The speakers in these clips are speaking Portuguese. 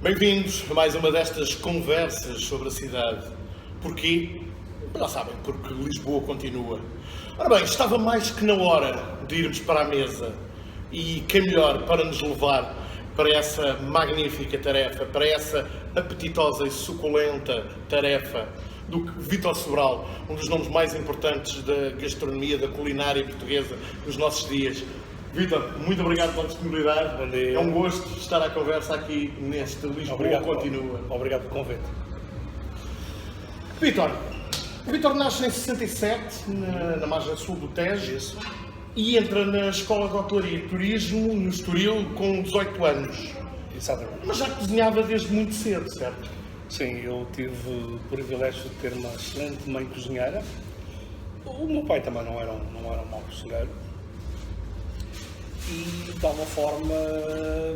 Bem-vindos a mais uma destas conversas sobre a cidade. Porquê? Já sabem, porque Lisboa continua. Ora bem, estava mais que na hora de irmos para a mesa. E quem melhor para nos levar para essa magnífica tarefa, para essa apetitosa e suculenta tarefa do que Vítor Sobral, um dos nomes mais importantes da gastronomia, da culinária portuguesa nos nossos dias. Vítor, muito obrigado pela disponibilidade. É um gosto estar à conversa aqui neste Lisboa Continua. Obrigado pelo convite. Vítor nasce em 67, na margem sul do Tejo, e entra na Escola de Hotelaria e Turismo, no Estoril, com 18 anos. Exatamente. Mas já cozinhava desde muito cedo, certo? Sim, eu tive o privilégio de ter uma excelente mãe cozinheira. O meu pai também não era um mau cozinheiro. E de alguma forma,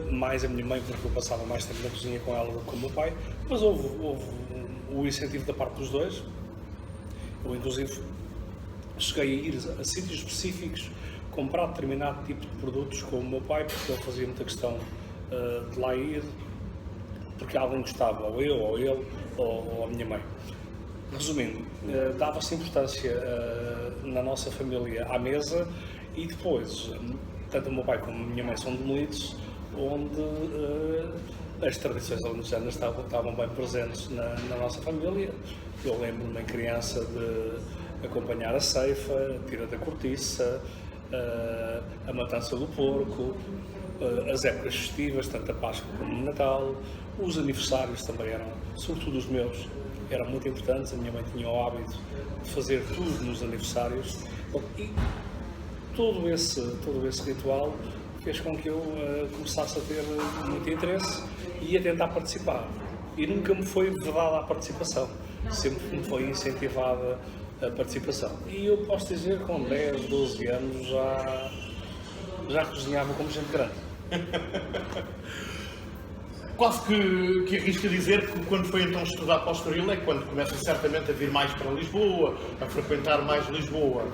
mais a minha mãe, porque eu passava mais tempo na cozinha com ela do que com o meu pai, mas houve o incentivo da parte dos dois. Eu, inclusive, cheguei a ir a sítios específicos, comprar determinado tipo de produtos com o meu pai, porque ele fazia muita questão de lá ir, porque alguém gostava, ou eu, ou ele, ou a minha mãe. Resumindo, dava-se importância na nossa família à mesa e depois, tanto o meu pai como a minha mãe são de Melides, onde as tradições alentejanas estavam bem presentes na nossa família. Eu lembro-me em criança de acompanhar a ceifa, a tira da cortiça, a matança do porco, as épocas festivas, tanto a Páscoa como o Natal. Os aniversários também eram, sobretudo os meus, eram muito importantes. A minha mãe tinha o hábito de fazer tudo nos aniversários. E todo esse ritual fez com que eu começasse a ter muito interesse e a tentar participar. E nunca me foi vedada a participação, sempre me foi incentivada a participação. E eu posso dizer que com 10, 12 anos já cozinhava como gente grande. Quase que arrisco a dizer que quando foi então estudar para o Estoril é quando começa certamente a vir mais para Lisboa, a frequentar mais Lisboa.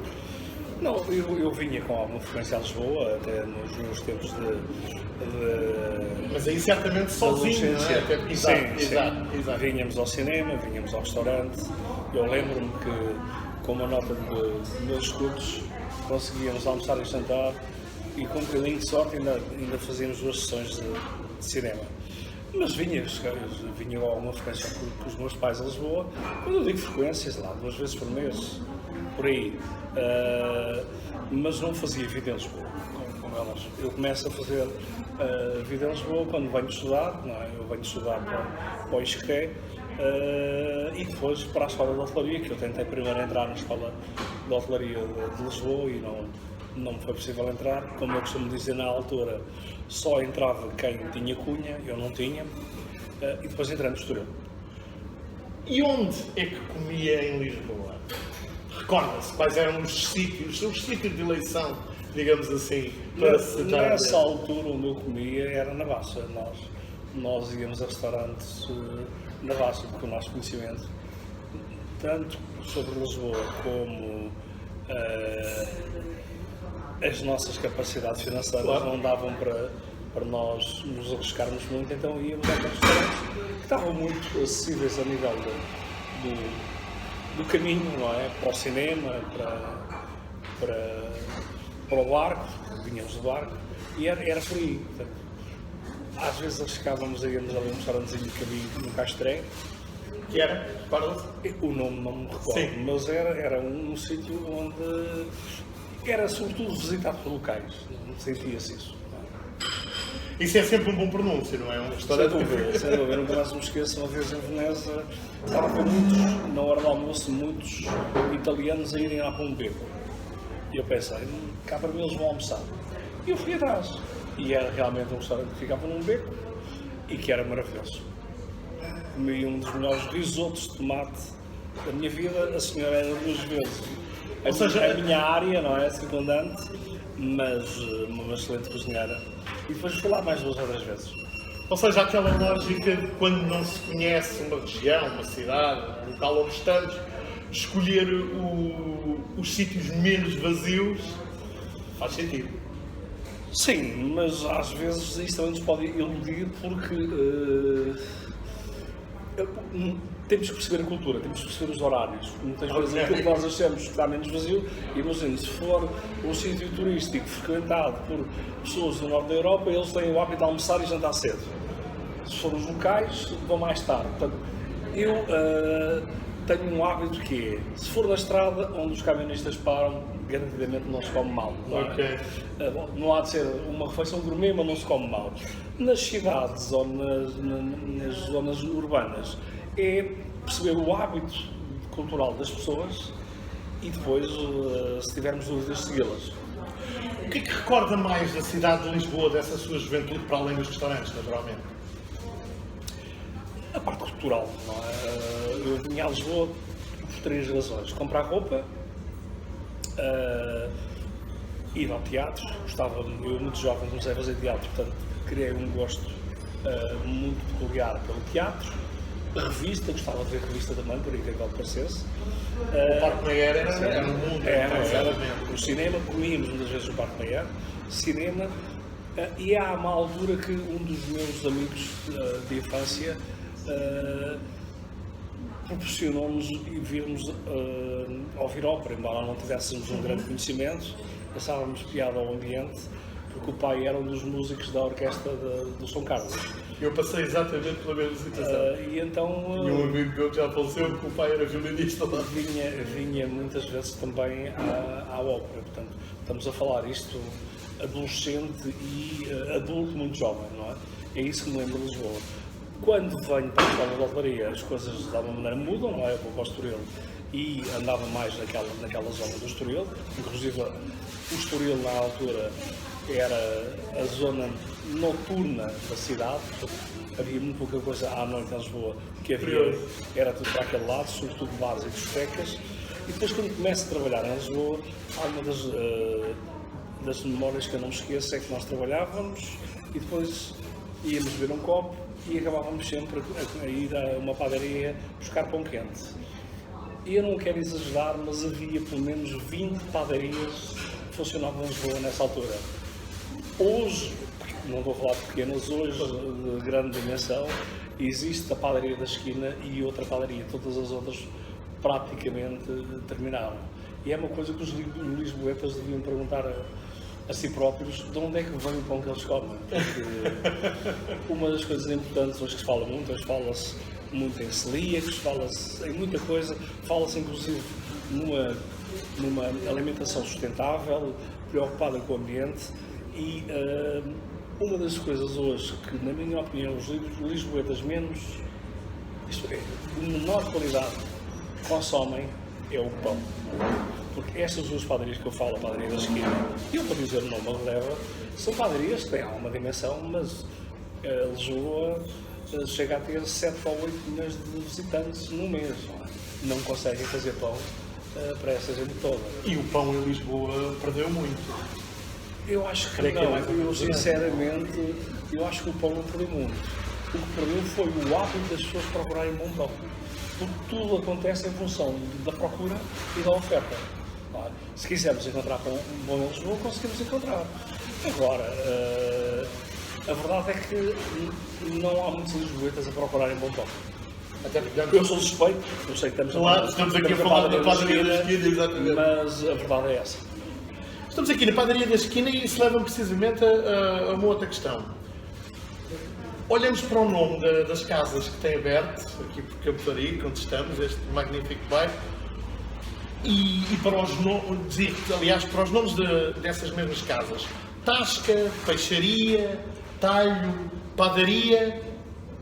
Não, eu vinha com alguma frequência a Lisboa, até nos meus tempos de Mas aí certamente sozinho, não é? Exato. Vinhamos ao cinema, vinhamos ao restaurante. Eu lembro-me que, com uma nota de meus estudos, conseguíamos almoçar e jantar e, com um bocadinho de sorte, ainda fazíamos 2 sessões de cinema. Mas vinha com alguma frequência com os meus pais a Lisboa. Quando eu digo frequência, sei lá, 2 vezes por mês, por aí. Mas não fazia vida em Lisboa, como elas. Eu começo a fazer vida em Lisboa quando venho estudar, não é? Eu venho estudar para o ISCTE e depois para a Escola de Hotelaria, que eu tentei primeiro entrar na Escola de Hotelaria de Lisboa e não me foi possível entrar. Como eu costumo dizer na altura, só entrava quem tinha cunha, eu não tinha, e depois entrei no Estoril. E onde é que comia em Lisboa? Recorda-se quais eram os sítios de eleição, digamos assim, para se citar. Nessa altura onde eu comia era na Baixa. Nós íamos a restaurantes na Baixa, porque o nosso conhecimento, tanto sobre Lisboa como as nossas capacidades financeiras não davam para nós nos arriscarmos muito, então íamos a restaurantes que estavam muito acessíveis a nível do caminho, não é? Para o cinema, para o barco, vinhamos do barco, e era por aí. Portanto, às vezes arriscávamos a irmos ali a um restaurantezinho que havia no Castré. Que era? O nome não me recordo, sim, mas era um sítio onde era sobretudo visitado por locais, sentia-se isso. Isso é sempre um bom pronúncio, não é? Um restaurante. Sem dúvida, nunca mais me esqueço, uma vez em Veneza, estava a ver muitos, na hora do almoço, muitos italianos a irem lá para um beco. E eu pensei, cá para mim eles vão almoçar. E eu fui atrás. E era realmente um restaurante que ficava num beco e que era maravilhoso. Comi um dos melhores risotos de tomate da minha vida, a senhora era 2 vezes. Ou seja, A minha área, não é? Circundante, mas uma excelente cozinheira. E depois fui lá mais 2 ou 3 vezes. Ou seja, aquela lógica de quando não se conhece uma região, uma cidade, um local onde estamos, escolher os sítios menos vazios faz sentido. Sim, mas às vezes isso também nos pode iludir porque temos que perceber a cultura, temos que perceber os horários. Muitas vezes aquilo que nós achamos que está menos vazio, imagine, se for um sítio turístico frequentado por pessoas do norte da Europa, eles têm o hábito de almoçar e jantar cedo. Se for os locais, vão mais tarde. Portanto, eu tenho um hábito que é, se for na estrada onde os camionistas param, garantidamente não se come mal. Não, Ok. Não há de ser uma refeição gourmet, mas não se come mal. Nas cidades ou nas zonas urbanas, é perceber o hábito cultural das pessoas e depois, se tivermos dúvidas, segui-las. O que é que recorda mais da cidade de Lisboa, dessa sua juventude, para além dos restaurantes, naturalmente? A parte cultural, não é? Eu vinha a Lisboa por 3 razões. Comprar roupa, ir ao teatro. Eu muito jovem comecei a fazer teatro, portanto criei um gosto muito peculiar pelo teatro. A revista, gostava de ver revista também, por incrível que parecesse. O Parque Mayer era um mundo. Era. O cinema, comíamos muitas vezes no Parque Mayer, cinema, e há uma altura que um dos meus amigos de infância proporcionou-nos virmos ouvir ópera, embora não tivéssemos um grande conhecimento, passávamos piada ao ambiente, porque o pai era um dos músicos da orquestra do São Carlos. Eu passei exatamente pela mesma situação. E então E um amigo meu que já faleceu, que o pai era violinista lá. vinha muitas vezes também à ópera. Portanto, estamos a falar isto adolescente e adulto muito jovem, não é? É isso que me lembro de Lisboa. Quando venho para a escola de hotelaria, as coisas de alguma maneira mudam, não é? Eu vou para o Estoril e andava mais naquela zona do Estoril, inclusive o Estoril na altura era a zona noturna da cidade, havia muito pouca coisa à noite em Lisboa, que havia, era tudo para aquele lado, sobretudo bares e discotecas. E depois, quando começo a trabalhar em Lisboa, uma das memórias que eu não me esqueço é que nós trabalhávamos e depois íamos beber um copo e acabávamos sempre a ir a uma padaria buscar pão quente. E eu não quero exagerar, mas havia pelo menos 20 padarias que funcionavam em Lisboa nessa altura. Hoje, não vou falar de pequenas, hoje de grande dimensão, existe a padaria da esquina e outra padaria. Todas as outras praticamente terminaram. E é uma coisa que os lisboetas deviam perguntar a si próprios de onde é que vem o pão que eles comem. Porque uma das coisas importantes hoje que se fala muito, hoje fala-se muito em celíacos, fala-se em muita coisa, fala-se inclusive numa alimentação sustentável, preocupada com o ambiente. E uma das coisas hoje que, na minha opinião, os lisboetas menos, isto é, de menor qualidade, consomem é o pão. Porque estas 2 padarias que eu falo, a padaria da esquina e eu, para dizer o nome, a releva, são padarias que têm alguma dimensão, mas Lisboa chega a ter 7 ou 8 milhões de visitantes no mês. Não conseguem fazer pão para essa gente toda. E o pão em Lisboa perdeu muito. Eu acho que não, eu sinceramente, eu acho que o pão não perdeu muito. O que perdeu foi o hábito das pessoas procurarem bom pão. Porque tudo acontece em função da procura e da oferta. Se quisermos encontrar pão bom em Lisboa, conseguimos encontrar. Agora, a verdade é que não há muitos lisboetas a procurarem bom pão. Até porque eu sou suspeito, eu sei que estamos aqui a falar da padaria da esquina, exatamente. Mas a verdade é essa. Estamos aqui na padaria da esquina e isso leva-me precisamente a uma outra questão. Olhamos para o nome das casas que tem aberto, aqui por Campo de Arique, onde estamos, este magnífico bairro, e para os nomes, aliás, para os nomes dessas mesmas casas. Tasca, Peixaria, talho, padaria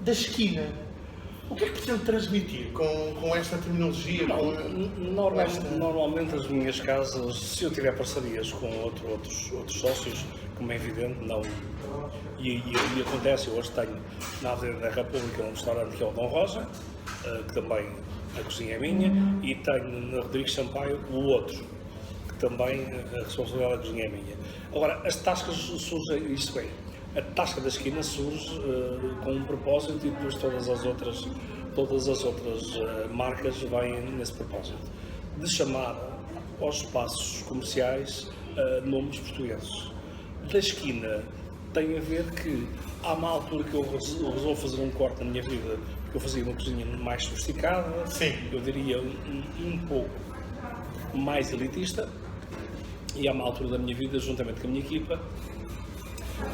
da esquina. O que é que pretende transmitir com esta terminologia? Normalmente as minhas casas, se eu tiver parcerias com outros sócios, como é evidente, não. E acontece, eu hoje tenho na Avenida da República um restaurante que é o Dom Rosa, que também a cozinha é minha, e tenho na Rodrigues Sampaio o outro, que também a responsabilidade da cozinha é minha. Agora, as tascas surgem, isto é, a tasca da esquina surge com um propósito e depois todas as outras marcas vêm nesse propósito, de chamar aos espaços comerciais nomes portugueses. Da esquina tem a ver que há uma altura que eu resolvo fazer um corte na minha vida, porque eu fazia uma cozinha mais sofisticada, sim, eu diria um pouco mais elitista, e há uma altura da minha vida, juntamente com a minha equipa,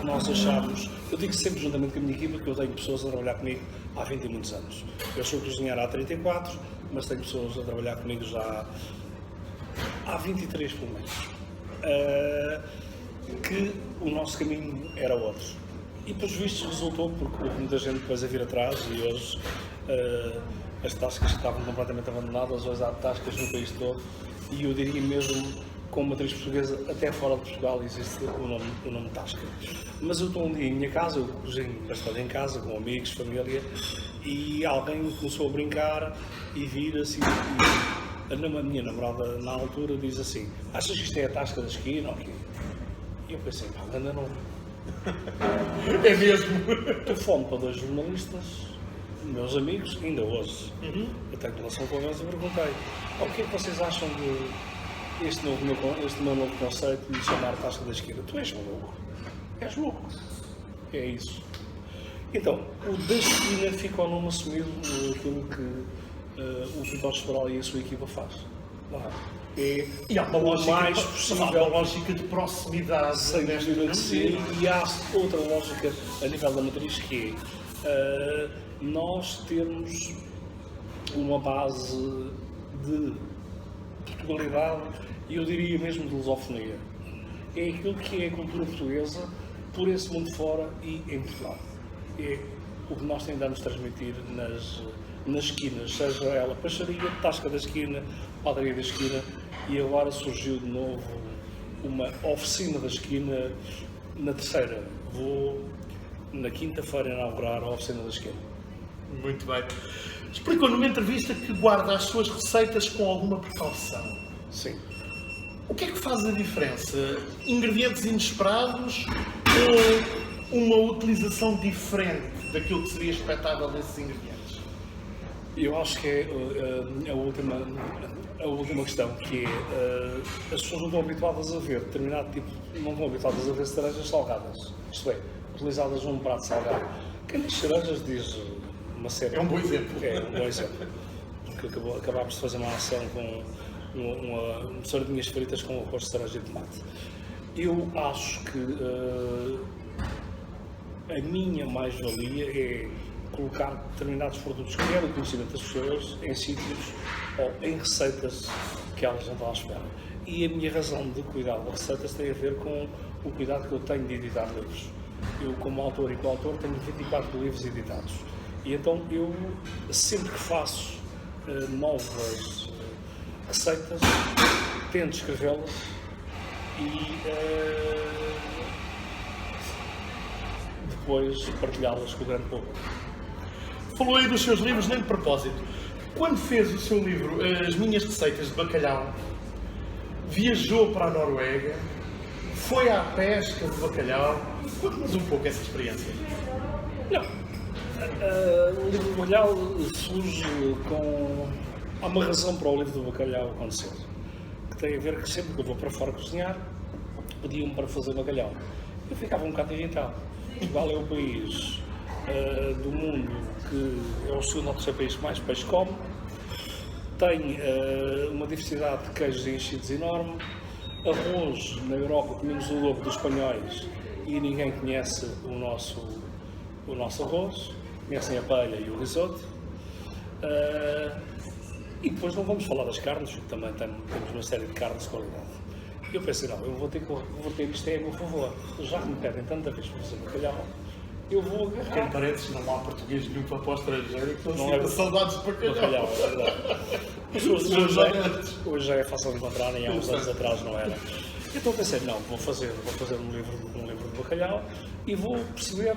nós achámos, eu digo sempre juntamente com a minha equipa, que eu tenho pessoas a trabalhar comigo há 20 e muitos anos. Eu sou cozinheiro há 34, mas tenho pessoas a trabalhar comigo já há 23 pelo menos. Que o nosso caminho era outro. E pelos vistos resultou, porque houve muita gente depois a vir atrás e hoje as tascas que estavam completamente abandonadas, hoje há tascas no país todo, e eu diria mesmo, com matriz portuguesa, até fora de Portugal existe o nome Tasca. Mas eu estou um dia em minha casa, eu cozinho bastante em casa, com amigos, família, e alguém começou a brincar e vira-se e a minha namorada na altura diz assim: achas que isto é a Tasca da esquina ou quê? E eu pensei, pá, anda não. É mesmo? Telefone para 2 jornalistas, meus amigos, ainda hoje. Eu tenho relação com eles e perguntei: o que é que vocês acham de este meu novo conceito de chamar Tasca da Esquina? Tu és maluco. És louco. É isso. Então, o da esquina fica ao nome assumido aquilo que o Vitor Sobral e a sua equipa faz. E há uma lógica de proximidade. Sem dúvida que sim. E há outra lógica a nível da matriz, que é nós termos uma base de Portugalidade, e eu diria mesmo de lusofonia. É aquilo que é a cultura portuguesa por esse mundo fora e em Portugal. É o que nós tentamos transmitir nas esquinas, seja ela peixaria, tasca da esquina, padaria da esquina, e agora surgiu de novo uma oficina da esquina na terceira. Vou na quinta-feira inaugurar a oficina da esquina. Muito bem. Explicou numa entrevista que guarda as suas receitas com alguma precaução. Sim. O que é que faz a diferença? Ingredientes inesperados ou uma utilização diferente daquilo que seria expectável desses ingredientes? Eu acho que é a última questão, que é as pessoas não estão habituadas a ver determinado tipo, não estão habituadas a ver cerejas salgadas, isto é, utilizadas num prato salgado. Quem diz cerejas diz uma série. É um bom exemplo. É um bom exemplo. Porque acabámos de fazer uma ação com uma sardinhas fritas com arroz de cereja e tomate. Eu acho que a minha mais-valia é colocar determinados produtos que é do conhecimento das pessoas em sítios ou em receitas que elas não estão à espera. E a minha razão de cuidar das receitas tem a ver com o cuidado que eu tenho de editar livros. Eu, como autor e coautor, tenho 24 livros editados. E então eu, sempre que faço novas receitas, tento escrevê-las e depois partilhá-las com o grande público. Falou aí dos seus livros, nem de propósito. Quando fez o seu livro As Minhas Receitas de Bacalhau, viajou para a Noruega, foi à pesca de bacalhau. Conte-nos um pouco essa experiência. Não. O livro do bacalhau surge com... Há uma razão para o livro do bacalhau acontecer, que tem a ver que sempre que eu vou para fora cozinhar, pediam-me para fazer bacalhau. Eu ficava um bocado irritado. Portugal é o país do mundo que é o segundo ou terceiro país que mais peixe come, tem uma diversidade de queijos e enchidos enorme, arroz na Europa comemos o dobro dos espanhóis e ninguém conhece o nosso arroz, conhecem a paella e o risoto. E depois não vamos falar das carnes, porque também temos uma série de carnes de qualidade. E eu pensei, não, eu vou ter isto a meu favor. Já que me pedem tanta vez para fazer bacalhau, eu vou Quem agarrar. parece não há português nenhum para o estrangeiro que não Não sinta é- saudades de Bacalhau, bacalhau. é verdade. Mas hoje já é fácil de encontrar, nem há uns anos atrás não era. Então pensei, não, vou fazer um livro de bacalhau e vou perceber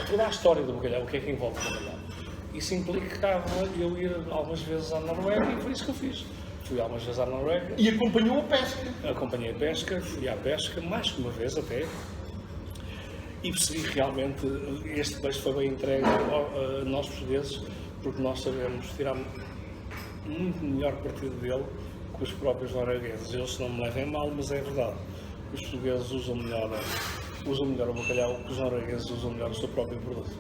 toda a história do bacalhau, o que é que envolve o bacalhau. Isso implicava eu ir algumas vezes à Noruega e foi isso que eu fiz. Fui algumas vezes à Noruega, E acompanhou a pesca. acompanhei a pesca, fui à pesca, mais que uma vez até, e percebi que realmente este peixe foi bem entregue a nós portugueses, porque nós sabemos tirar muito melhor partido dele que os próprios noruegueses. Eles não me levem mal, mas é verdade. Os portugueses usam melhor o bacalhau que os noruegueses usam melhor o seu próprio produto.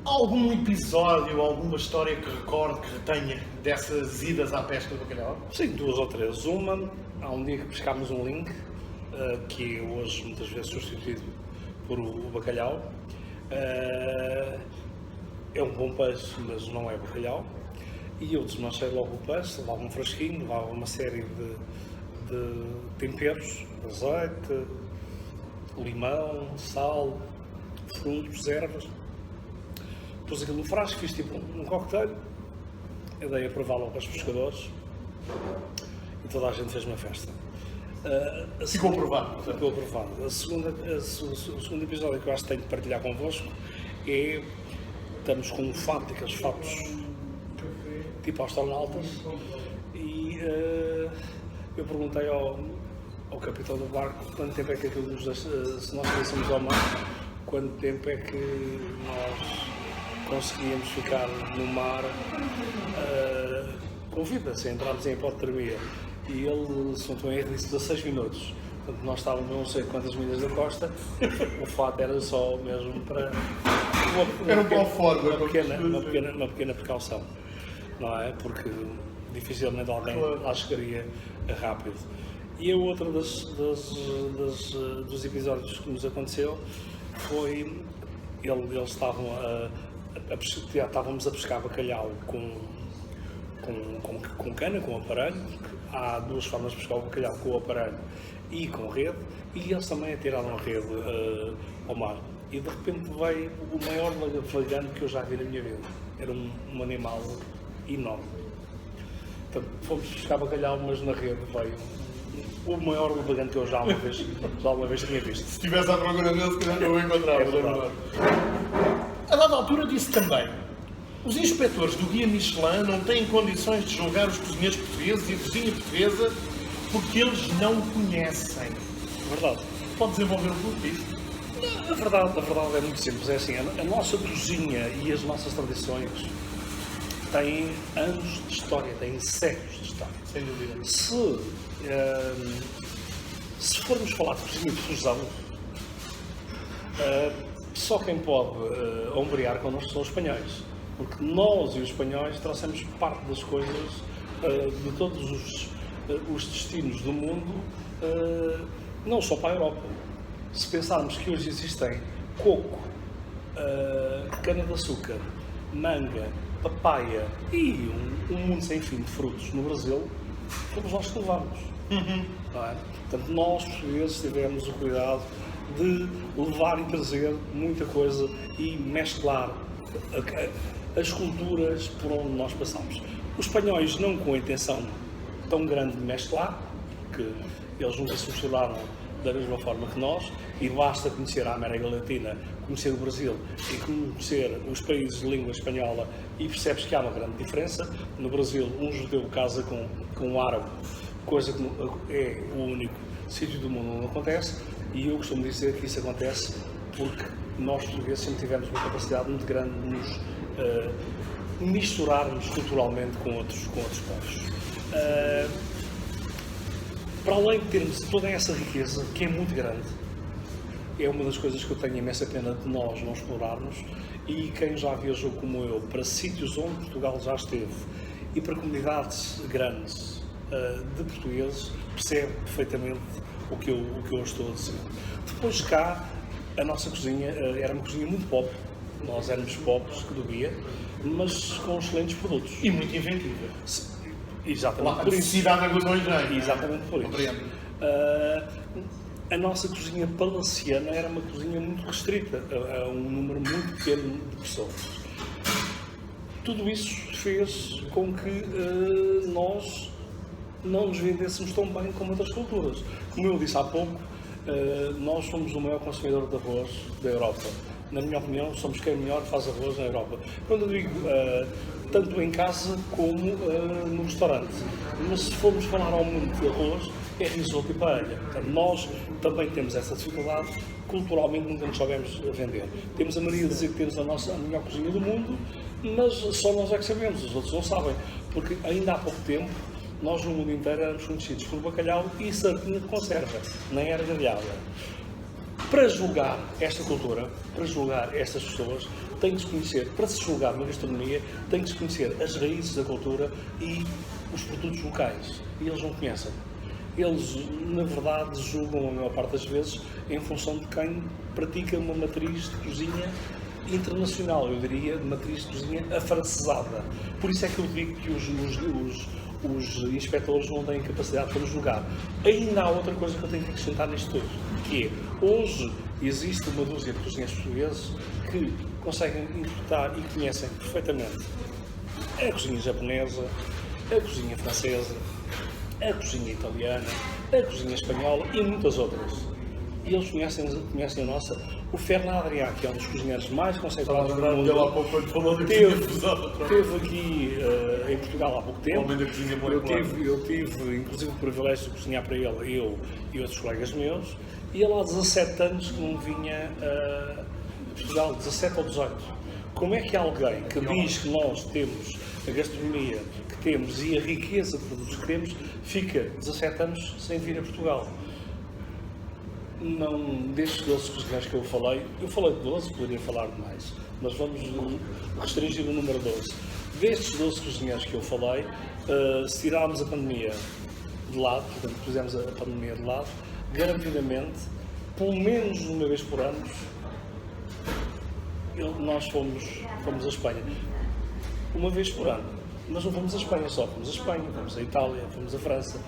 Algum episódio, alguma história que recorde, que retenha dessas idas à pesca do bacalhau? Sim, duas ou três. Uma, há um dia que pescámos um link, que é hoje muitas vezes substituído por o bacalhau. É um bom peixe, mas não é bacalhau. E eu desmanchei logo o peixe, levava um frasquinho, levava uma série de temperos, azeite, limão, sal, frutos, ervas. Pus aquilo no frasco, fiz tipo um cocktail, eu dei a prová-lo aos pescadores e toda a gente fez uma festa. Ficou provado. Ficou aprovado. O segundo episódio que eu acho que tenho de partilhar convosco é, estamos com um fato, aqueles fatos tipo astronautas, e eu perguntei ao capitão do barco quanto tempo é que aquilo nos deixa, se nós saíssemos ao mar, quanto tempo é que nós conseguíamos ficar no mar com vida, sem entrarmos em hipotermia. E ele, se não estou em erro, disse 16 minutos. Portanto, nós estávamos não sei quantas milhas da costa, o fato era só mesmo para Era um pau fora, uma pequena precaução, não é? Porque dificilmente alguém lá chegaria rápido. E a outra dos episódios que nos aconteceu foi, eles estavam estávamos a pescar bacalhau com cana, com aparelho. Há duas formas de pescar o bacalhau, com o aparelho e com rede, e eles também atiraram a rede ao mar. E de repente veio o maior vagante que eu já vi na minha vida. Era um animal enorme. Portanto, fomos pescar bacalhau, mas na rede veio o maior vagante que eu já alguma vez tinha visto. Se estivesse à procura dele, se calhar não o encontrava. É verdade. A dada altura disse também: os inspectores do Guia Michelin não têm condições de julgar os cozinheiros portugueses e a cozinha portuguesa porque eles não conhecem. Verdade. Pode desenvolver um pouco disso? A verdade é muito simples. É assim, a nossa cozinha e as nossas tradições têm anos de história, têm séculos de história. Sem dúvida. Se formos falar de cozinha de fusão, só quem pode ombrear connosco são os espanhóis. Porque nós e os espanhóis trouxemos parte das coisas de todos os destinos do mundo, não só para a Europa. Se pensarmos que hoje existem coco, cana-de-açúcar, manga, papaya e um mundo sem fim de frutos no Brasil, fomos nós que levamos. Não é? Portanto, nós, portugueses, tivemos o cuidado de levar e trazer muita coisa e mesclar as culturas por onde nós passamos. Os espanhóis não com a intenção tão grande de mesclar, que eles nunca se misturaram da mesma forma que nós, e basta conhecer a América Latina, conhecer o Brasil e conhecer os países de língua espanhola e percebes que há uma grande diferença. No Brasil, um judeu casa com um árabe, coisa que é o único sítio do mundo onde acontece, e eu costumo dizer que isso acontece porque nós portugueses sempre tivemos uma capacidade muito grande de nos misturarmos culturalmente com outros povos. Para além de termos toda essa riqueza, que é muito grande, é uma das coisas que eu tenho imensa pena de nós não explorarmos, e quem já viajou como eu para sítios onde Portugal já esteve e para comunidades grandes de portugueses, percebe perfeitamente o que eu estou a dizer. Depois cá, a nossa cozinha era uma cozinha muito pobre. Nós éramos pobres, que doía, mas com excelentes produtos. E muito inventiva. Exatamente A por isso. necessidade aguçou o engenho. Exatamente por isso. Compreendo. A nossa cozinha palaciana era uma cozinha muito restrita a um número muito pequeno de pessoas. Tudo isso fez com que nós não nos vendêssemos tão bem como outras culturas. Como eu disse há pouco, nós somos o maior consumidor de arroz da Europa. Na minha opinião, somos quem melhor faz arroz na Europa. Quando eu digo tanto em casa como no restaurante. Mas se formos falar ao mundo de arroz, é risoto e paella. Portanto, nós também temos essa dificuldade, culturalmente nunca nos sabemos vender. Temos a mania de dizer que temos a melhor cozinha do mundo, mas só nós é que sabemos, os outros não sabem. Porque ainda há pouco tempo, nós no mundo inteiro éramos conhecidos por bacalhau e sardinha de conserva, nem era grelhada. Para julgar esta cultura, para julgar estas pessoas, tem que se conhecer, para se julgar uma gastronomia, tem que se conhecer as raízes da cultura e os produtos locais. E eles não conhecem. Eles, na verdade, julgam a maior parte das vezes em função de quem pratica uma matriz de cozinha internacional, eu diria, de matriz de cozinha afrancesada. Por isso é que eu digo que os inspectores não têm capacidade para julgar. Ainda há outra coisa que eu tenho que acrescentar nisto tudo, que é, hoje existe uma dúzia de cozinheiros portugueses que conseguem interpretar e conhecem perfeitamente a cozinha japonesa, a cozinha francesa, a cozinha italiana, a cozinha espanhola e muitas outras. E eles conhecem a nossa. O Fernando Adrià, que é um dos cozinheiros mais conceituados do mundo, esteve aqui em Portugal há pouco tempo. Eu tive inclusive o privilégio de cozinhar para ele, eu e outros colegas meus, e ele há 17 anos que não vinha a Portugal, 17 ou 18. Como é que alguém que diz que nós temos a gastronomia que temos e a riqueza de produtos que temos, fica 17 anos sem vir a Portugal? Não, destes 12 cozinheiros que eu falei de 12, poderia falar de mais, mas vamos restringir o número 12. Destes 12 cozinheiros que eu falei, se tirarmos a pandemia de lado, portanto, pusemos a pandemia de lado, garantidamente, pelo menos uma vez por ano, nós fomos a Espanha. Uma vez por ano. Mas não fomos a Espanha só, fomos a Espanha, fomos a Itália, fomos a França.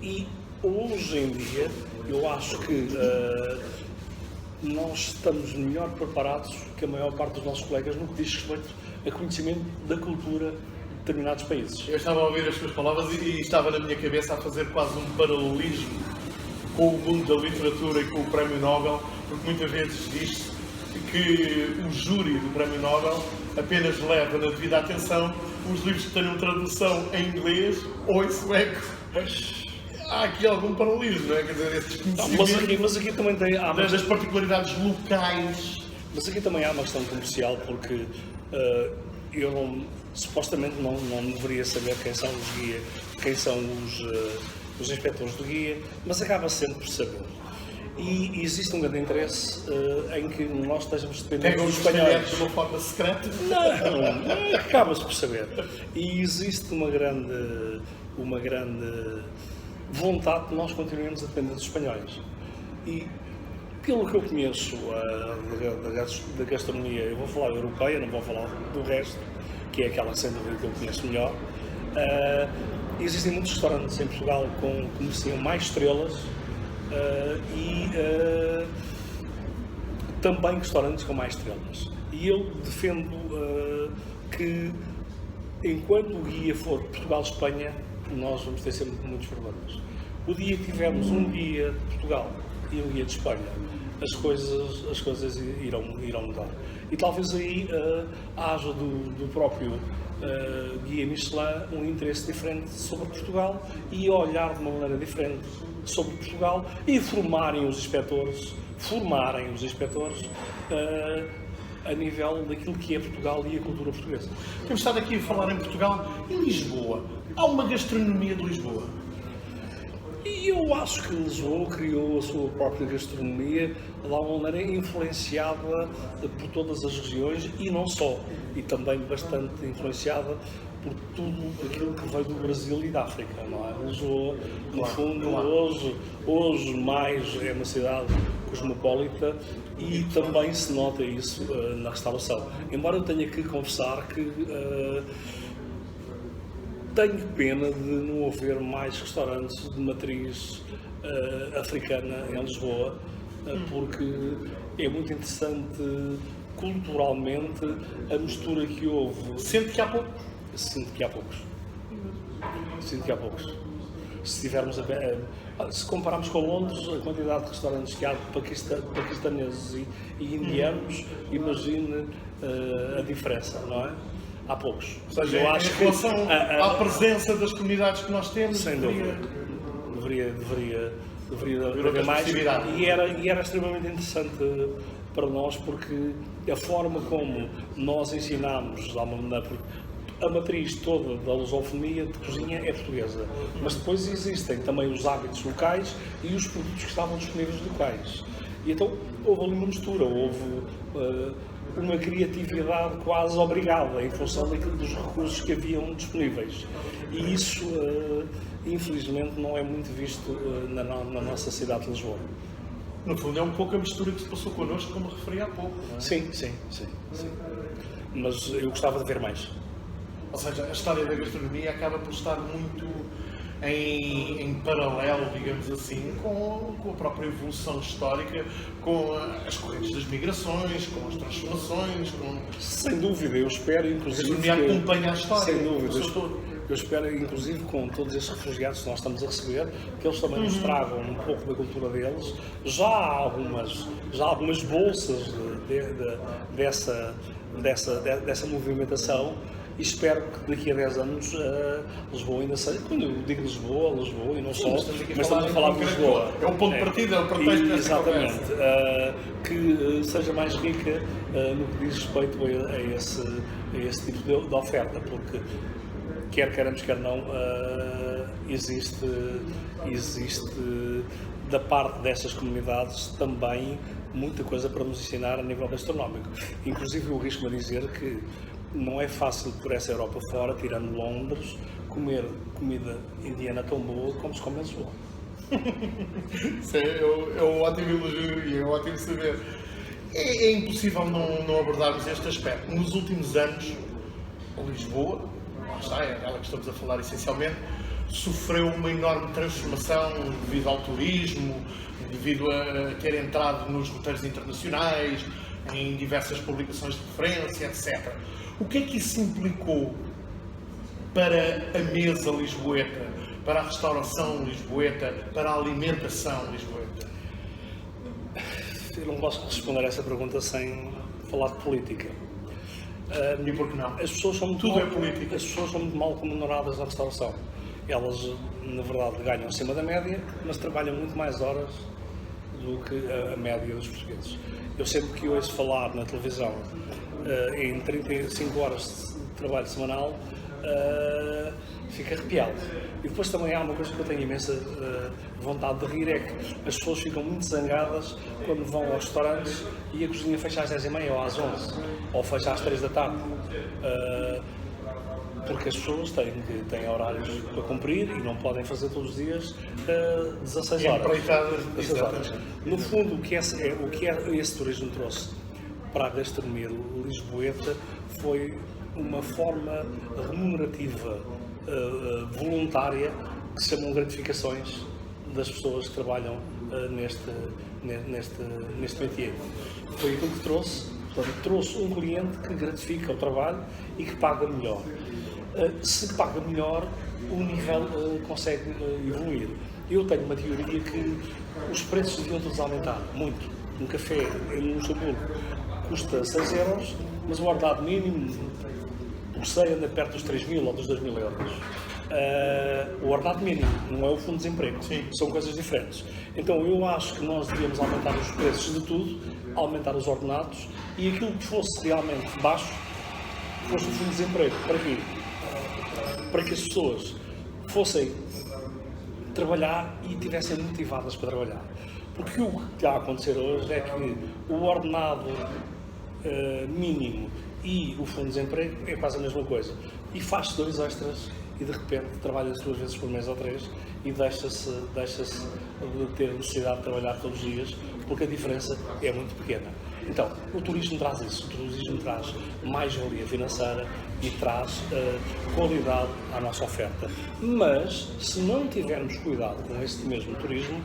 E hoje em dia, eu acho que nós estamos melhor preparados que a maior parte dos nossos colegas no que diz respeito a conhecimento da cultura de determinados países. Eu estava a ouvir as suas palavras e estava na minha cabeça a fazer quase um paralelismo com o mundo da literatura e com o Prémio Nobel, porque muitas vezes diz-se que o júri do Prémio Nobel apenas leva na devida atenção os livros que tenham tradução em inglês ou em sueco. Há aqui algum paralelismo, não é? Quer dizer, esses conhecimentos mas aqui também tem... das particularidades locais. Mas aqui também há uma questão comercial, porque eu não, supostamente não deveria saber quem são os guias, quem são os inspectores do guia, mas acaba sempre por saber. E existe um grande interesse em que nós estejamos dependentes dos espanhóis. De uma forma secreta? Não, acaba-se por saber. E existe uma grande vontade de nós continuarmos a depender dos espanhóis. E pelo que eu conheço da gastronomia, eu vou falar europeia, não vou falar do resto, que é aquela sem dúvida que eu conheço melhor. Existem muitos restaurantes em Portugal que mereciam mais estrelas e também restaurantes com mais estrelas. E eu defendo que enquanto o guia for Portugal-Espanha, nós vamos ter sempre muitos problemas. O dia que tivermos um guia de Portugal e um guia de Espanha, as coisas irão mudar. E talvez aí haja do próprio guia Michelin um interesse diferente sobre Portugal e olhar de uma maneira diferente sobre Portugal e formarem os inspectores a nível daquilo que é Portugal e a cultura portuguesa. Temos estado aqui a falar em Portugal e Lisboa. Há uma gastronomia de Lisboa. E eu acho que Lisboa criou a sua própria gastronomia de uma maneira influenciada por todas as regiões e não só, e também bastante influenciada por tudo aquilo que veio do Brasil e da África, não é? Lisboa, no fundo, hoje mais é uma cidade cosmopolita e também se nota isso na restauração. Embora eu tenha que confessar que tenho pena de não haver mais restaurantes de matriz africana em Lisboa, porque é muito interessante culturalmente a mistura que houve. Sente que há pouco. Sinto que há poucos. Sinto que há poucos. Se tivermos se compararmos com Londres, a quantidade de restaurantes que há de paquistaneses e indianos, imagine a diferença, não é? Há poucos. Ou seja, eu acho em relação à presença das comunidades que nós temos, sem dúvida, deveria haver mais. E era extremamente interessante para nós, porque a forma como nós ensinámos, de alguma maneira, a matriz toda da lusofonia de cozinha é portuguesa, mas depois existem também os hábitos locais e os produtos que estavam disponíveis locais. E então houve ali uma mistura, houve uma criatividade quase obrigada em função dos recursos que haviam disponíveis. E isso, infelizmente, não é muito visto na nossa cidade de Lisboa. No fundo, é um pouco a mistura que se passou connosco, como referi há pouco. Não é? Sim. Mas eu gostava de ver mais. Ou seja, a história da gastronomia acaba por estar muito em paralelo, digamos assim, com a própria evolução histórica, com as correntes das migrações, com as transformações, Sem dúvida, eu espero inclusive... A gastronomia acompanha a história. Sem dúvida, eu espero inclusive com todos esses refugiados que nós estamos a receber, que eles também nos tragam um pouco da cultura deles. Já há algumas bolsas dessa movimentação. E espero que daqui a 10 anos Lisboa ainda seja, quando eu digo Lisboa e não só, mas estamos a falar de Lisboa. É o ponto de partida, é o pretexto desta exatamente, conversa. Que seja mais rica no que diz respeito a esse tipo de oferta, porque quer queiramos, quer não, existe da parte dessas comunidades também muita coisa para nos ensinar a nível gastronómico. Inclusive eu arrisco-me a dizer que não é fácil por essa Europa fora, tirando Londres, comer comida indiana tão boa como se come em Lisboa. Isso é um ótimo elogio e é ótimo saber. É impossível não abordarmos este aspecto. Nos últimos anos, Lisboa, lá está, é ela que estamos a falar essencialmente, sofreu uma enorme transformação devido ao turismo, devido a ter entrado nos roteiros internacionais, em diversas publicações de referência, etc. O que é que isso implicou para a mesa lisboeta, para a restauração lisboeta, para a alimentação lisboeta? Eu não posso responder a essa pergunta sem falar de política. E por que não? As pessoas são muito Tudo é política. As pessoas são muito mal remuneradas na restauração. Elas, na verdade, ganham acima da média, mas trabalham muito mais horas do que a média dos portugueses. Eu sempre que ouço falar na televisão em 35 horas de trabalho semanal, fico arrepiado. E depois também há uma coisa que eu tenho imensa vontade de rir, é que as pessoas ficam muito zangadas quando vão aos restaurantes e a cozinha fecha às 10h30 ou às 11, ou fecha às 3 da tarde. Porque as pessoas têm horários para cumprir e não podem fazer todos os dias 16 horas. 16 horas. No fundo, o que esse turismo trouxe para a gastronomia lisboeta foi uma forma remunerativa voluntária que se chamam gratificações das pessoas que trabalham neste métier. Foi aquilo que trouxe. Portanto, trouxe um cliente que gratifica o trabalho e que paga melhor. Se paga melhor, o nível consegue evoluir. Eu tenho uma teoria que os preços deviam todos aumentar, muito. Um café em Luxemburgo custa 6 euros, mas o ordenado mínimo, por sei, anda perto dos 3.000 ou dos 2.000 euros. o ordenado mínimo, não é o fundo de desemprego. Sim. São coisas diferentes. Então eu acho que nós devíamos aumentar os preços de tudo, aumentar os ordenados e aquilo que fosse realmente baixo fosse o fundo de desemprego. Para quê? Para que as pessoas fossem trabalhar e estivessem motivadas para trabalhar. Porque o que está a acontecer hoje é que o ordenado mínimo e o fundo de desemprego é quase a mesma coisa. E faz-se 2 extras e de repente trabalha-se 2 vezes por mês ou 3 e deixa-se de ter necessidade de trabalhar todos os dias porque a diferença é muito pequena. Então, o turismo traz isso. O turismo traz mais-valia financeira e traz qualidade à nossa oferta. Mas, se não tivermos cuidado com esse mesmo turismo,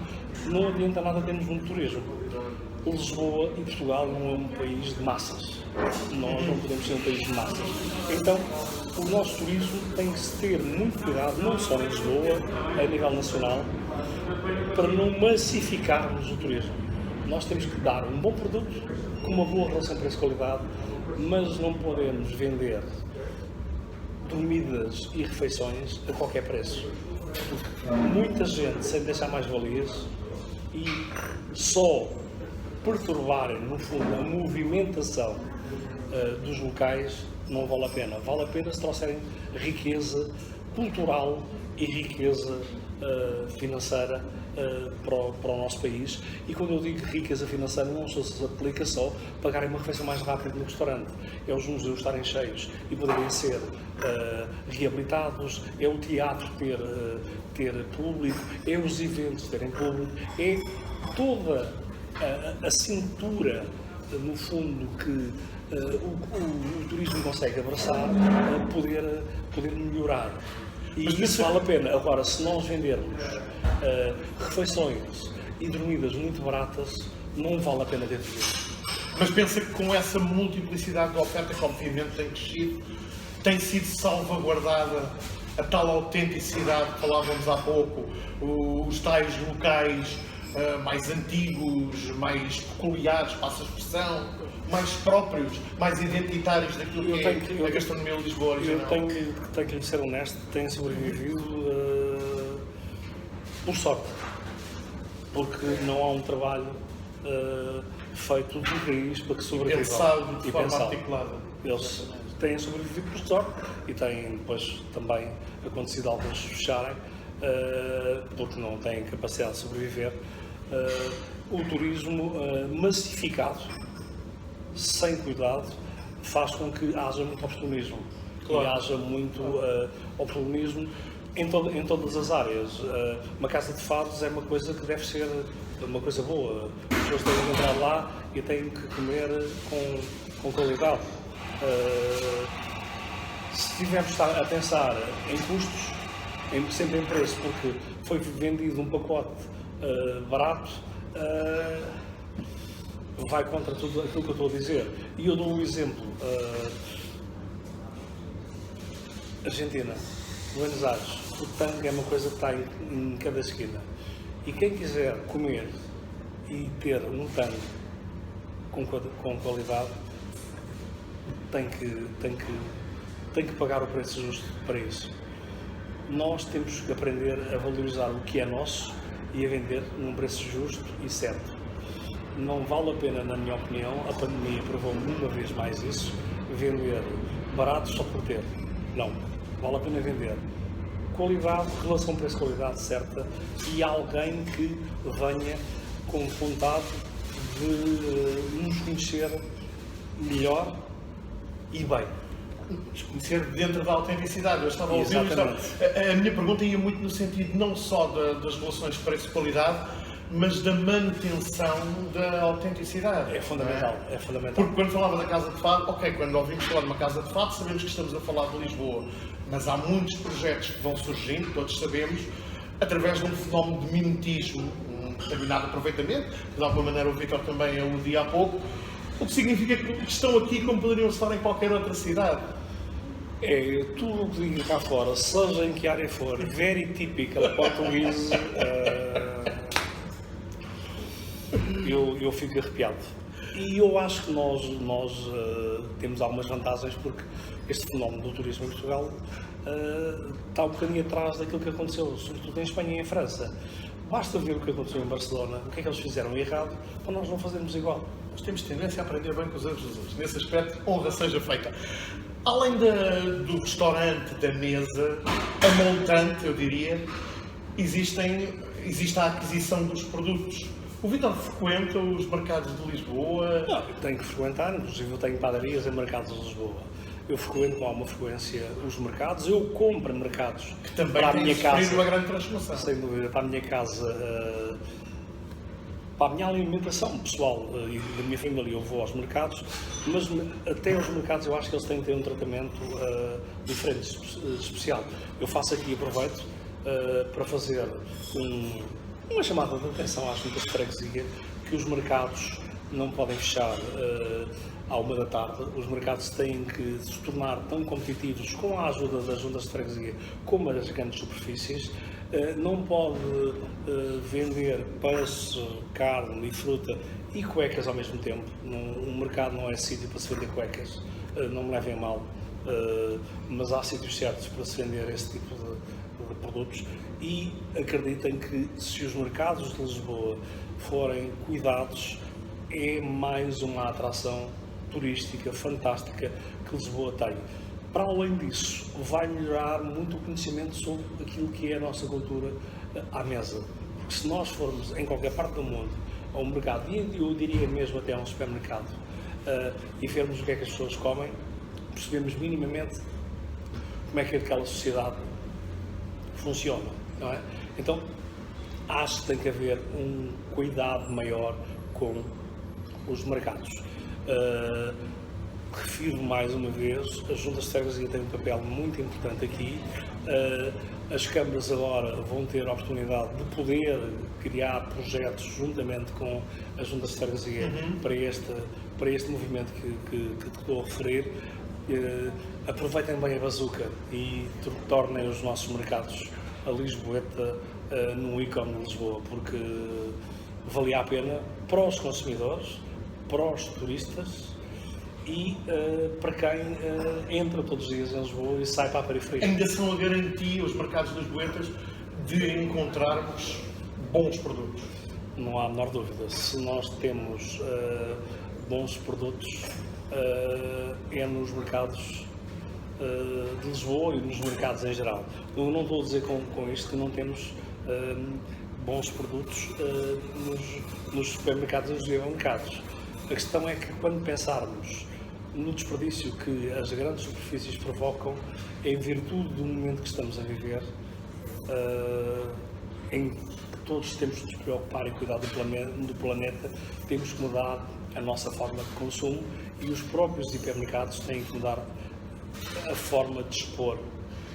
não adianta nada termos muito turismo. Lisboa e Portugal não é um país de massas. Nós não podemos ser um país de massas. Então, o nosso turismo tem que se ter muito cuidado, não só em Lisboa, a nível nacional, para não massificarmos o turismo. Nós temos que dar um bom produto, com uma boa relação preço-qualidade, mas não podemos vender dormidas e refeições a qualquer preço. Porque muita gente, sem deixar mais-valias, e só perturbarem, no fundo, a movimentação dos locais, não vale a pena. Vale a pena se trouxerem riqueza cultural e riqueza financeira para o nosso país. E quando eu digo riqueza financeira, não se aplica só pagarem uma refeição mais rápida no restaurante. É os museus estarem cheios e poderem ser reabilitados, é o teatro ter público, é os eventos terem público, é toda a cintura, no fundo, que o turismo consegue abraçar, poder melhorar. E isso vale a pena. Agora, se nós vendermos refeições e dormidas muito baratas, não vale a pena ter turismo. Mas pensa que com essa multiplicidade de oferta que obviamente tem crescido, tem sido salvaguardada a tal autenticidade que falávamos há pouco, os tais locais mais antigos, mais peculiares, passa a expressão, mais próprios, mais identitários daquilo que é a gastronomia de Lisboa original. Eu tenho que ser honesto, tenho sobrevivido por sorte, porque não há um trabalho feito de raiz para que sobreviva. Pensado de forma articulada. Eles têm sobrevivido por sorte e têm depois também acontecido alguns fecharem porque não têm capacidade de sobreviver. O turismo massificado, sem cuidado, faz com que haja muito oportunismo. Claro. E haja muito oportunismo em todas as áreas. Uma casa de fados é uma coisa que deve ser uma coisa boa. As pessoas têm que entrar lá e têm que comer com qualidade. Se estivermos a pensar em custos, sempre em preço, porque foi vendido um pacote barato, vai contra tudo aquilo que eu estou a dizer. E eu dou um exemplo. Argentina, Buenos Aires, o tango é uma coisa que está em cada esquina. E quem quiser comer e ter um tango com qualidade, tem que pagar o preço justo para isso. Nós temos que aprender a valorizar o que é nosso e a vender num preço justo e certo. Não vale a pena, na minha opinião, a pandemia provou-me uma vez mais isso, vender barato só por ter. Não, vale a pena vender qualidade, relação preço-qualidade certa e alguém que venha com vontade de nos conhecer melhor e bem. Conhecer dentro da autenticidade. Eu estava a ouvir a minha pergunta ia muito no sentido não só das relações preço-qualidade, mas da manutenção da autenticidade. É fundamental, é fundamental. Porque quando falava da Casa de Fado, ok, quando ouvimos falar de uma Casa de Fado, sabemos que estamos a falar de Lisboa, mas há muitos projetos que vão surgindo, todos sabemos, através de um fenómeno de mimetismo, um determinado aproveitamento, que de alguma maneira o Vítor também aludia há pouco, o que significa que estão aqui como poderiam estar em qualquer outra cidade. É tudo o que digo cá fora, seja em que área for, very typical português, eu fico arrepiado. E eu acho que nós temos algumas vantagens porque este fenómeno do turismo em Portugal está um bocadinho atrás daquilo que aconteceu, sobretudo em Espanha e em França. Basta ver o que aconteceu em Barcelona, o que é que eles fizeram errado, para nós não fazermos igual. Nós temos tendência a aprender bem com os erros dos outros. Nesse aspecto, honra seja feita. Além do restaurante, da mesa, a montante, eu diria, existe a aquisição dos produtos. O Vítor frequenta os mercados de Lisboa? Não, eu tenho que frequentar, inclusive eu tenho padarias em mercados de Lisboa. Eu frequento com alguma frequência os mercados, eu compro mercados Que também para a minha casa. uma grande transformação. Sem dúvida, para a minha casa, para a minha alimentação pessoal e da minha família, eu vou aos mercados, mas até os mercados eu acho que eles têm que ter um tratamento diferente, especial. Eu faço aqui, aproveito para fazer uma chamada de atenção às juntas de freguesia, que os mercados não podem fechar à 1 da tarde. Os mercados têm que se tornar tão competitivos com a ajuda das juntas de freguesia como as grandes superfícies. Não pode vender peixe, carne e fruta e cuecas ao mesmo tempo. Um mercado não é sítio para se vender cuecas, não me levem a mal, mas há sítios certos para se vender esse tipo de produtos, e acreditem que se os mercados de Lisboa forem cuidados, é mais uma atração turística fantástica que Lisboa tem. Para além disso, vai melhorar muito o conhecimento sobre aquilo que é a nossa cultura à mesa. Porque se nós formos em qualquer parte do mundo a um mercado, e eu diria mesmo até a um supermercado, e vermos o que é que as pessoas comem, percebemos minimamente como é que aquela sociedade funciona, não é? Então, acho que tem que haver um cuidado maior com os mercados. Refiro mais uma vez, as juntas de freguesia têm um papel muito importante aqui. As câmaras agora vão ter a oportunidade de poder criar projetos juntamente com as juntas de freguesia para este movimento que te estou a referir. Aproveitem bem a bazuca e tornem os nossos mercados a Lisboeta num ícone de Lisboa, porque valia a pena para os consumidores, para os turistas e para quem entra todos os dias em Lisboa e sai para a periferia. Ainda são a garantia, os mercados lisboetas, de encontrarmos bons produtos. Não há a menor dúvida. Se nós temos bons produtos, é nos mercados de Lisboa e nos mercados em geral. Eu não estou a dizer com isto que não temos bons produtos nos supermercados e nos supermercados. A questão é que quando pensarmos no desperdício que as grandes superfícies provocam, em virtude do momento que estamos a viver, em que todos temos de nos preocupar e cuidar do planeta, temos que mudar a nossa forma de consumo, e os próprios hipermercados têm que mudar a forma de expor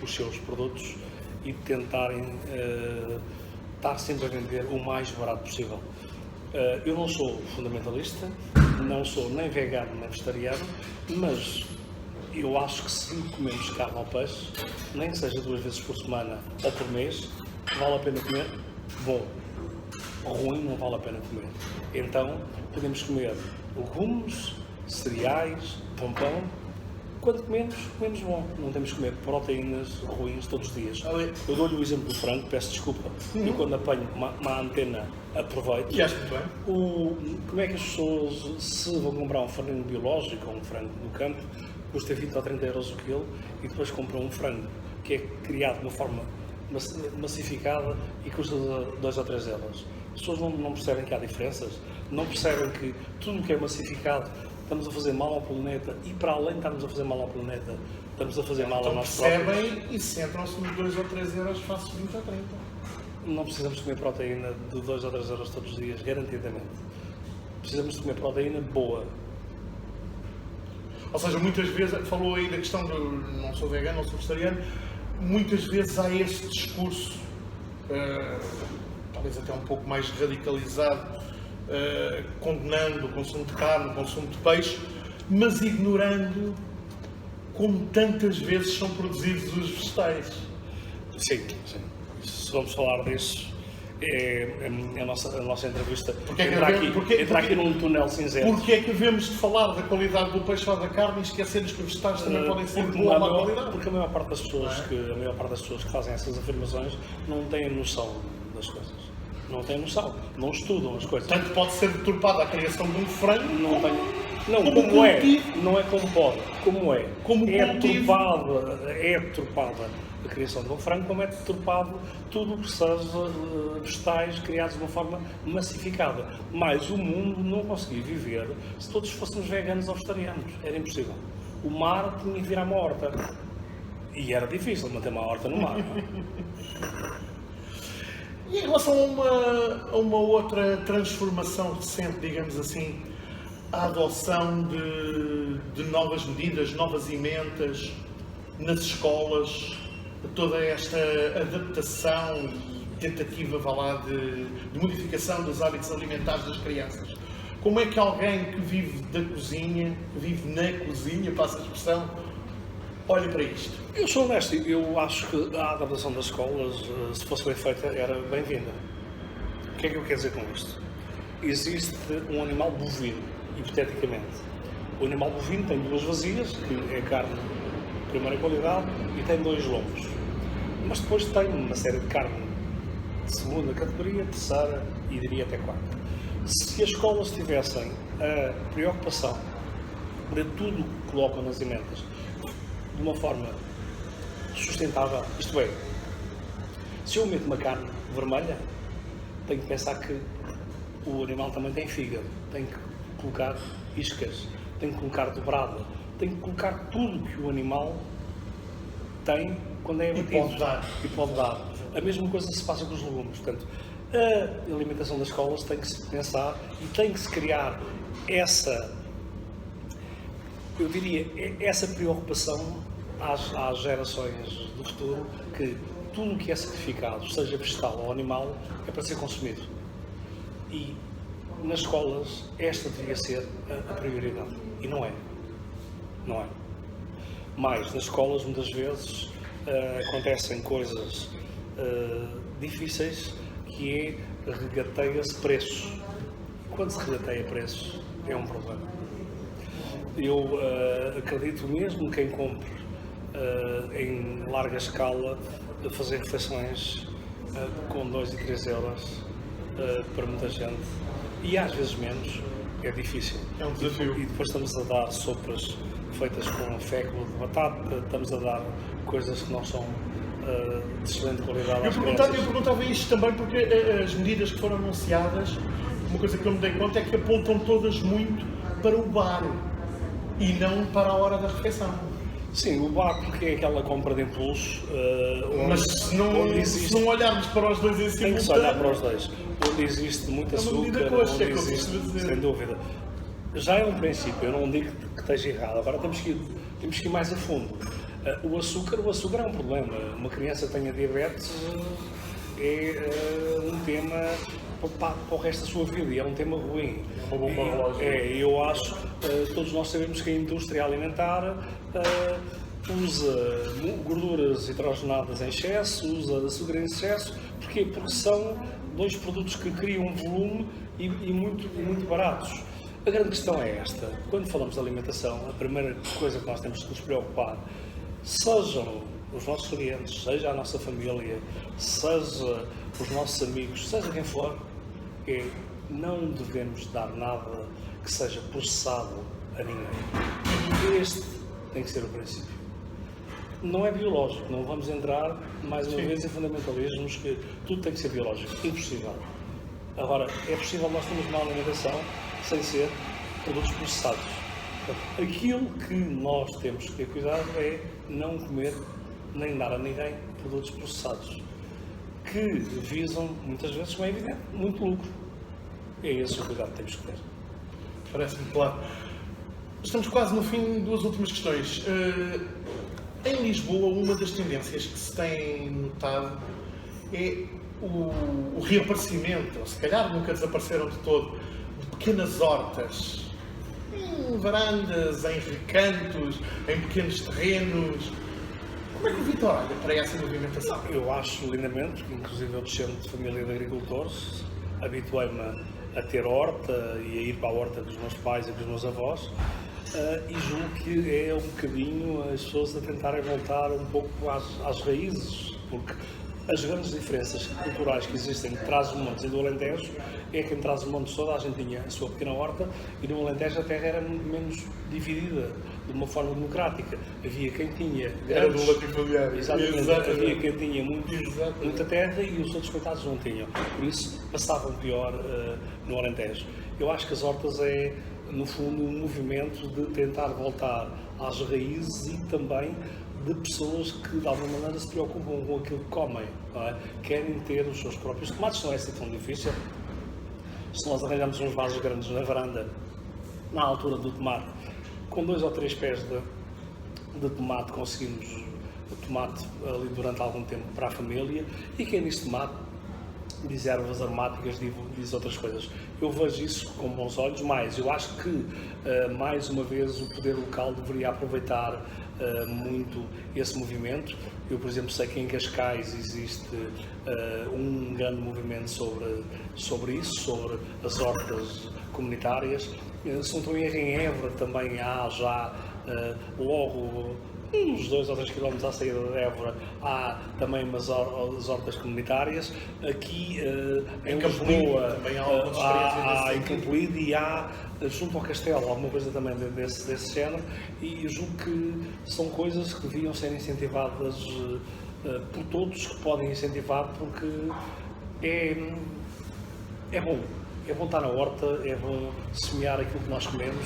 os seus produtos e de tentarem estar sempre a vender o mais barato possível. Eu não sou fundamentalista, não sou nem vegano nem vegetariano, mas eu acho que se comemos carne ou peixe, nem que seja 2 vezes por semana ou por mês, vale a pena comer. Bom, ruim não vale a pena comer. Então podemos comer legumes, cereais, pão. Quando comemos bom. Não temos que comer proteínas ruins todos os dias. Eu dou-lhe o exemplo do frango, peço desculpa. Eu quando apanho uma antena, aproveito. E acho muito bem. Como é que as pessoas, se vão comprar um frango biológico ou um frango do campo, custa 20 ou 30 euros o quilo, e depois compram um frango que é criado de uma forma massificada e custa 2 ou 3 euros. As pessoas não percebem que há diferenças, não percebem que tudo o que é massificado estamos a fazer mal ao planeta, e para além de estarmos a fazer mal ao planeta, estamos a fazer mal ao nosso próprio. Percebem e centram-se nos 2 ou 3 euros face 20 ou 30. Não precisamos comer proteína de 2 ou 3 euros todos os dias, garantidamente. Precisamos de comer proteína boa. Ou seja, muitas vezes, falou aí da questão de não sou vegano, não sou vegetariano, muitas vezes há este discurso, talvez até um pouco mais radicalizado, condenando o consumo de carne, o consumo de peixe, mas ignorando como tantas vezes são produzidos os vegetais. Sim. Se vamos falar disso, a nossa entrevista. Porque é que entrar aqui num túnel cinzento. Porque é que devemos de falar da qualidade do peixe ou da carne e esquecermos que os vegetais também podem ser de boa ou má qualidade? Porque a maior parte das pessoas que fazem essas afirmações não têm noção das coisas. Não têm noção, não estudam as coisas. Tanto pode ser deturpada a criação de um frango, Não tem. Não, como como é? cultivo. Não é como pode. Como é? Como é cultivo. deturpada a criação de um frango, como é deturpado tudo o que seja vegetais criados de uma forma massificada. Mas o mundo não conseguia viver se todos fôssemos veganos ou vegetarianos. Era impossível. O mar tinha que virar uma horta. E era difícil manter uma horta no mar. Não é? E em relação a uma outra transformação recente, digamos assim, a adoção de novas medidas, novas emendas nas escolas, toda esta adaptação e tentativa, vá lá, de modificação dos hábitos alimentares das crianças. Como é que alguém que vive da cozinha, que vive na cozinha, passa a expressão, olha para isto? Eu sou honesto, eu acho que a adaptação das escolas, se fosse bem feita, era bem-vinda. O que é que eu quero dizer com isto? Existe um animal bovino, hipoteticamente. O animal bovino tem duas vazias, que é carne de primeira qualidade, e tem 2 lombos. Mas depois tem uma série de carne de segunda categoria, terceira e diria até quarta. Se as escolas tivessem a preocupação de tudo que colocam nas emendas de uma forma sustentável, isto é, se eu meto uma carne vermelha, tenho que pensar que o animal também tem fígado, tenho que colocar iscas, tenho que colocar dobrado, tenho que colocar tudo que o animal tem quando é abatido. E pode dar. A mesma coisa se passa com os legumes. Portanto, a alimentação das escolas tem que se pensar e tem que se criar essa, eu diria, essa preocupação às gerações do futuro, que tudo o que é sacrificado, seja vegetal ou animal, é para ser consumido. E nas escolas esta devia ser a prioridade. E não é. Não é. Mas nas escolas muitas vezes acontecem coisas difíceis, que é regateia-se preços. Quando se regateia preços é um problema. Eu acredito mesmo quem compre em larga escala fazer refeições com 2 e 3 euros para muita gente, e às vezes menos, é difícil. É um desafio. E depois estamos a dar sopas feitas com fécula de batata, estamos a dar coisas que não são de excelente qualidade às crianças. Eu perguntava isto também porque as medidas que foram anunciadas, uma coisa que eu me dei conta é que apontam todas muito para o bar e não para a hora da refeição. Sim, o bar, porque é aquela compra de impulso. Mas se não olharmos para os dois em tem que se olhar para os dois. Onde existe muito açúcar, onde existe, sem dúvida. Já é um princípio, eu não digo que esteja errado, agora temos que ir mais a fundo. O açúcar é um problema. Uma criança que tenha diabetes é um tema para o resto da sua vida, e é um tema ruim. É uma bomba relógio. Eu acho, todos nós sabemos que a indústria alimentar usa gorduras hidrogenadas em excesso, usa açúcar em excesso. Porquê? Porque são 2 produtos que criam volume e muito baratos. A grande questão é esta: quando falamos de alimentação, a primeira coisa que nós temos que nos preocupar, sejam os nossos clientes, seja a nossa família, seja os nossos amigos, seja quem for, é não devemos dar nada que seja processado a ninguém. Este tem que ser o princípio. Não é biológico, não vamos entrar mais uma vez em fundamentalismos que tudo tem que ser biológico. Impossível. Agora, é possível nós termos uma alimentação sem ser produtos processados. Aquilo que nós temos que ter cuidado é não comer nem dar a ninguém produtos processados, que visam, muitas vezes, como é evidente, muito lucro. É esse o cuidado que temos que ter. Parece-me claro. Estamos quase no fim. 2 últimas questões. Em Lisboa, uma das tendências que se tem notado é o reaparecimento, ou se calhar nunca desapareceram de todo, de pequenas hortas, em varandas, em recantos, em pequenos terrenos, Como é que o Vítor olha para essa movimentação? Eu acho lindamente, porque inclusive eu descendo de família de agricultores, habituei-me a ter horta e a ir para a horta dos meus pais e dos meus avós, e julgo que é um bocadinho as pessoas a tentarem voltar um pouco às raízes, porque as grandes diferenças culturais que existem entre Trás-os-Montes e do Alentejo é que em Trás-os-Montes toda a gente tinha a sua pequena horta e no Alentejo a terra era muito menos dividida de uma forma democrática. Havia quem tinha Era do latifuniário. Exatamente. Havia quem tinha muita terra e os outros coitados não tinham. Por isso passavam pior no Alentejo. Eu acho que as hortas é, no fundo, um movimento de tentar voltar às raízes e também de pessoas que de alguma maneira se preocupam com aquilo que comem, não é? Querem ter os seus próprios tomates, não é assim tão difícil. Se nós arranjamos uns vasos grandes na varanda, na altura do tomate, com 2 ou 3 pés de tomate conseguimos o tomate ali durante algum tempo para a família, e quem diz tomate diz ervas aromáticas, diz outras coisas. Eu vejo isso com bons olhos, mas eu acho que, mais uma vez, o poder local deveria aproveitar muito esse movimento. Eu, por exemplo, sei que em Cascais existe um grande movimento sobre isso, sobre as hortas comunitárias. Se não estou em erro, em Évora também há já, logo uns 2 ou 3 km à saída de Évora, há também umas hortas comunitárias. Aqui em Lisboa também há em Campolide, e há junto ao Castelo alguma coisa também desse género, e eu julgo que são coisas que deviam ser incentivadas por todos, que podem incentivar, porque é bom. É bom estar na horta, é bom semear aquilo que nós comemos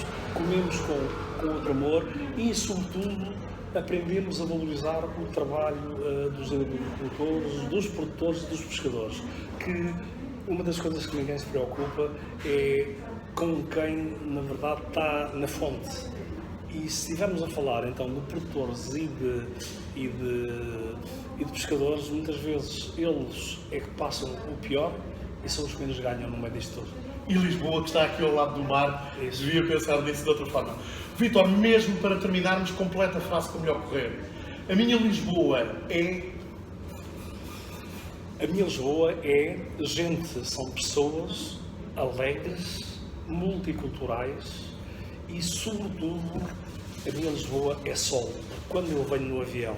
com outro amor e, sobretudo, aprendemos a valorizar o trabalho dos agricultores, dos produtores e dos pescadores. Que uma das coisas que ninguém se preocupa é com quem, na verdade, está na fonte. E se estivermos a falar, então, de produtores e de pescadores, muitas vezes eles é que passam o pior e são os que menos ganham no meio disto tudo. E Lisboa, que está aqui ao lado do mar, devia pensar nisso de outra forma. Vítor, mesmo para terminarmos, completa a frase como lhe ocorrer. A minha Lisboa é... A minha Lisboa é gente, são pessoas alegres, multiculturais e, sobretudo, a minha Lisboa é sol. Quando eu venho no avião,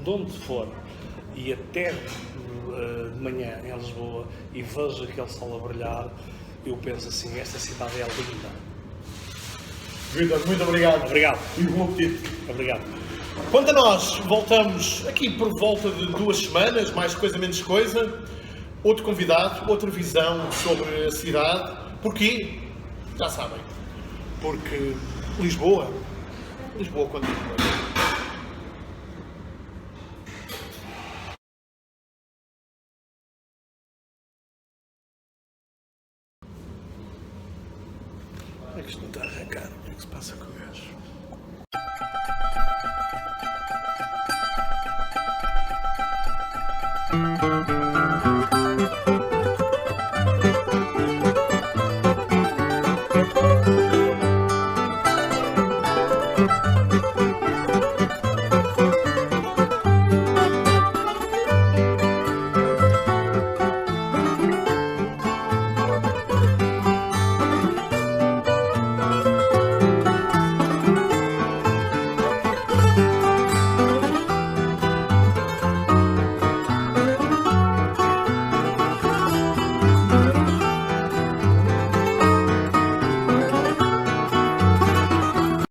de onde for, e até de manhã em Lisboa, e vejo aquele sol a brilhar, eu penso assim, esta cidade é linda. Vítor, muito obrigado. Obrigado. E bom apetite. Obrigado. Quanto a nós, voltamos aqui por volta de 2 semanas, mais coisa, menos coisa. Outro convidado, outra visão sobre a cidade. Porquê? Já sabem. Porque Lisboa continua. Como é que isto não está a arrancar? O que é que se passa com o gajo?